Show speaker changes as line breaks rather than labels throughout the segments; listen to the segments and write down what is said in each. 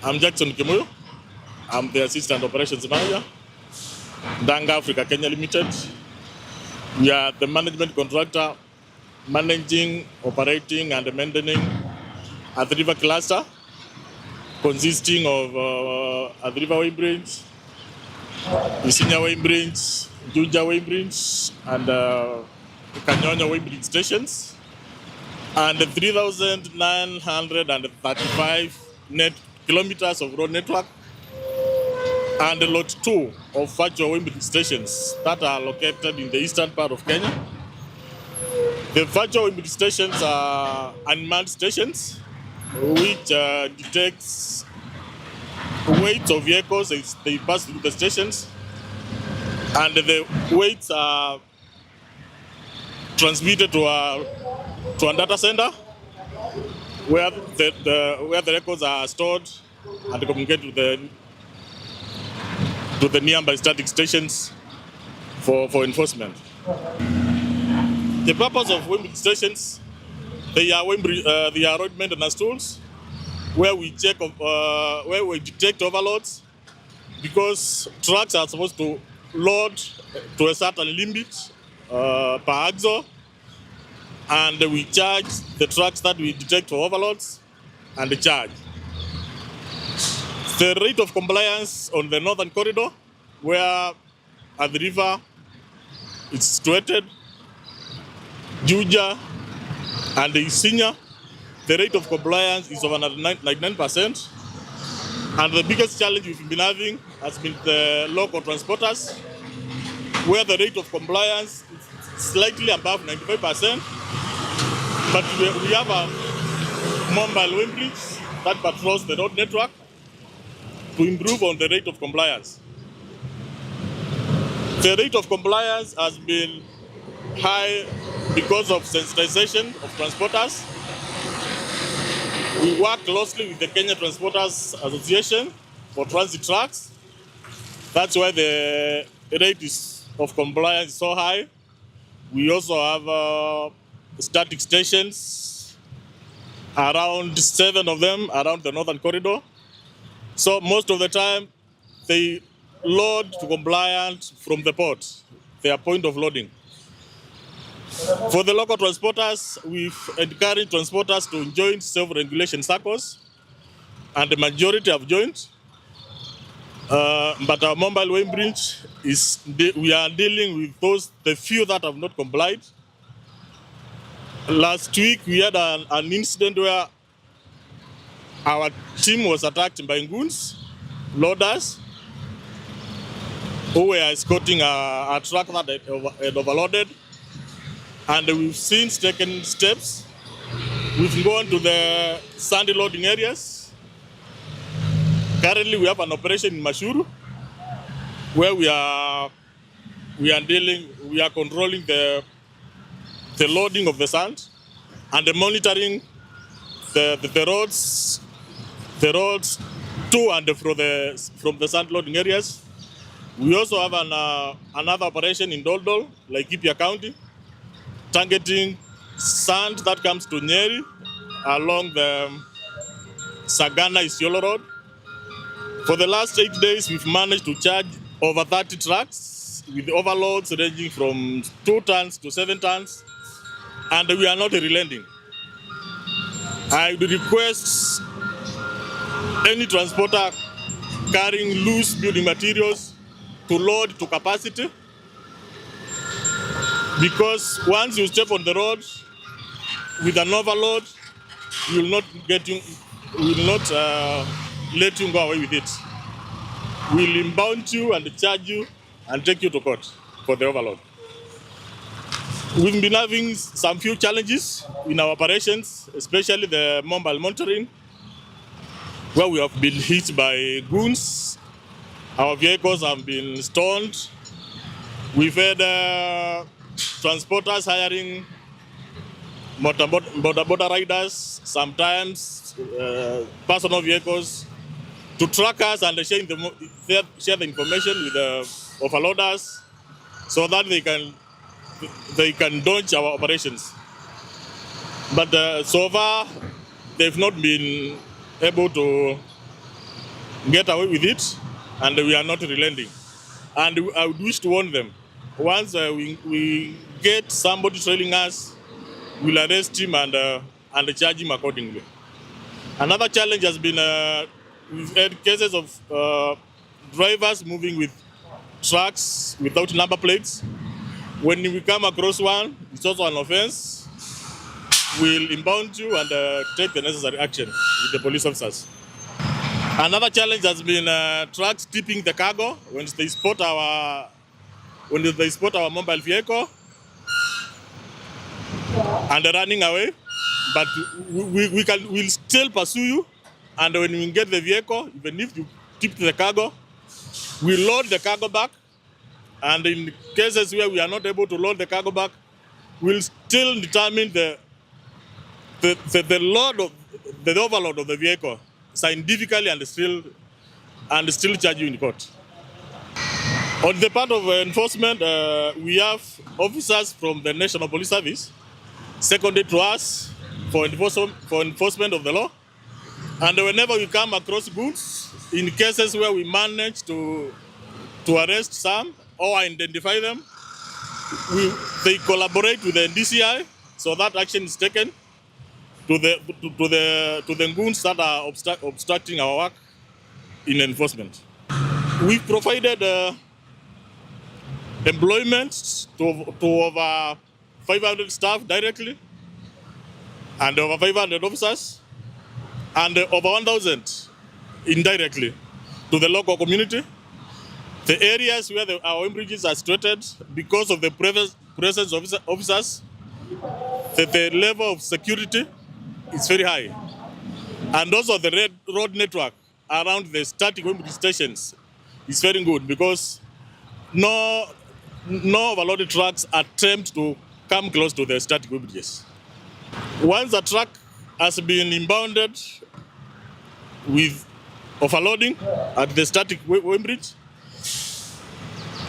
I'm Jackson Kimuyu. I'm the Assistant Operations Manager, Danga Africa Kenya Limited. We are the management contractor managing, operating, and maintaining a river cluster consisting of River Weighbridge, Isinya Weighbridge, Juja Weighbridge, and KeNHA Weighbridge stations, and 3,935 net kilometers of road network, and lot 2 of virtual Weighbridge stations that are located in the eastern part of Kenya. The virtual Weighbridge stations are unmanned stations which detects weights of vehicles as they pass through the stations, and the weights are transmitted to a data center where the records are stored and communicated to the nearby static stations for enforcement. The purpose of Weighbridge stations, they are road maintenance tools where we detect overloads, because trucks are supposed to load to a certain limit per axle, and we charge the trucks that we detect for overloads and charge. The rate of compliance on the northern corridor, where at the river is situated, Juja and Isinya, the rate of compliance is over 99%. And the biggest challenge we've been having has been the local transporters, where the rate of compliance is slightly above 95%. But we have a mobile Weighbridge that patrols the road network to improve on the rate of compliance. The rate of compliance has been high because of sensitization of transporters. We work closely with the Kenya Transporters Association for transit trucks. That's why the rate of compliance is so high. We also have static stations, around 7 of them around the northern corridor. So most of the time, they load to compliant from the port, their point of loading. For the local transporters, we've encouraged transporters to join self-regulation circles, and the majority have joined. But our mobile Weighbridge we are dealing with the few that have not complied. Last week, we had an incident where our team was attacked by goons, loaders, who were escorting a truck that had overloaded. And we've since taken steps. We've gone to the sandy loading areas. Currently, we have an operation in Mashuru, where we are controlling the loading of the sand and monitoring the roads to and from the sand loading areas. We also have another operation in Doldol, Laikipia County, targeting sand that comes to Nyeri along the Sagana-Isiolo Road. For the last 8 days, we've managed to charge over 30 trucks with overloads ranging from 2 tons to 7 tons, and we are not relenting. I would request any transporter carrying loose building materials to load to capacity, because once you step on the road with an overload, we will not let you go away with it. We'll impound you and charge you and take you to court for the overload. We've been having some few challenges in our operations, especially the mobile monitoring, where we have been hit by goons. Our vehicles have been stoned. We've had transporters hiring border riders, sometimes personal vehicles, to track us and share the information with the overloaders so that they can dodge our operations. But so far, they've not been able to get away with it, and we are not relenting. And I would wish to warn them, once we get somebody trailing us, we'll arrest him and charge him accordingly. Another challenge has been we've had cases of drivers moving with trucks without number plates. When we come across one, it's also an offense. We'll impound you and take the necessary action with the police officers. Another challenge has been trucks tipping the cargo when they spot our mobile vehicle and running away. But we'll still pursue you, and when we get the vehicle, even if you tip the cargo, we load the cargo back. And in cases where we are not able to load the cargo back, we'll still determine the load of the overload of the vehicle scientifically and still charge you in court. On the part of enforcement, we have officers from the National Police Service seconded to us for enforcement of the law. And whenever we come across goods, in cases where we manage to arrest some or identify them, they collaborate with the DCI, so that action is taken to the goons that are obstructing our work in enforcement. We've provided employment to over 500 staff directly, and over 500 officers, and over 1,000 indirectly to the local community. The areas where our bridges are situated, because of the presence of officers, the level of security is very high. And also the road network around the static bridge stations is very good, because no overloaded trucks attempt to come close to the static bridges. Once a truck has been impounded with overloading at the static bridge,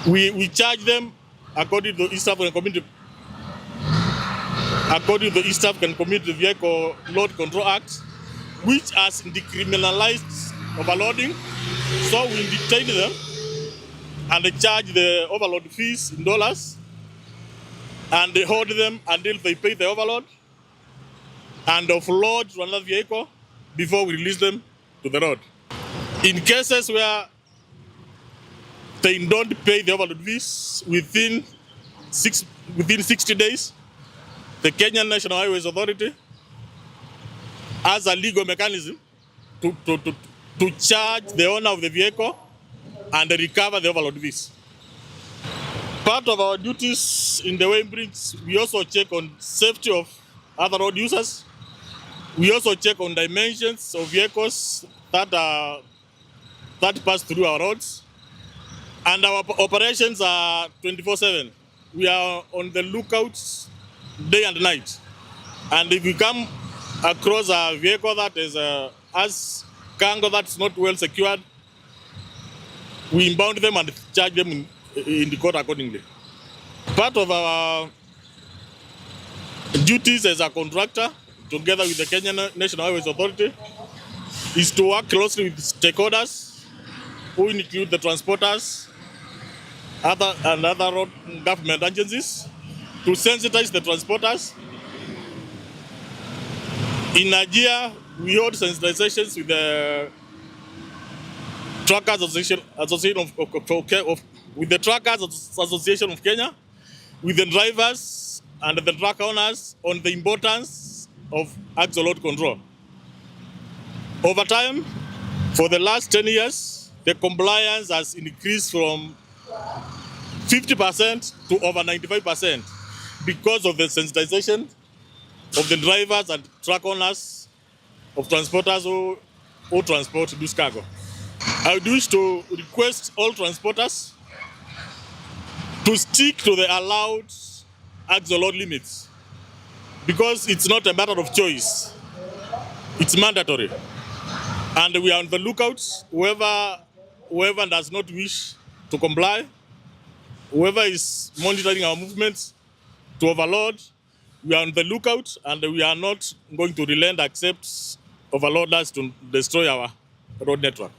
we charge them according to the East African Community Vehicle Load Control Act, which has decriminalized overloading. So we detain them and charge the overload fees in dollars, and they hold them until they pay the overload and offload to another vehicle before we release them to the road. In cases where they don't pay the overload fees within 60 days, the Kenyan National Highways Authority has a legal mechanism to charge the owner of the vehicle and recover the overload fees. Part of our duties in the weighing bridge, we also check on safety of other road users. We also check on dimensions of vehicles that pass through our roads. And our operations are 24/7. We are on the lookout day and night. And if we come across a vehicle that is as cargo that's not well secured, we impound them and charge them in the court accordingly. Part of our duties as a contractor, together with the Kenya National Highways Authority, is to work closely with stakeholders, who include the transporters, other road government agencies, to sensitize the transporters. In Nigeria, we hold sensitizations with the Truckers Association of Kenya, with the drivers and the truck owners on the importance of axle load control. Over time, for the last 10 years, the compliance has increased from 50% to over 95% because of the sensitization of the drivers and truck owners of transporters who transport this cargo. I would wish to request all transporters to stick to the allowed axle load limits, because it's not a matter of choice, it's mandatory. And we are on the lookout. Whoever does not wish to comply, whoever is monitoring our movements to overload, we are on the lookout, and we are not going to relent except overloaders to destroy our road network.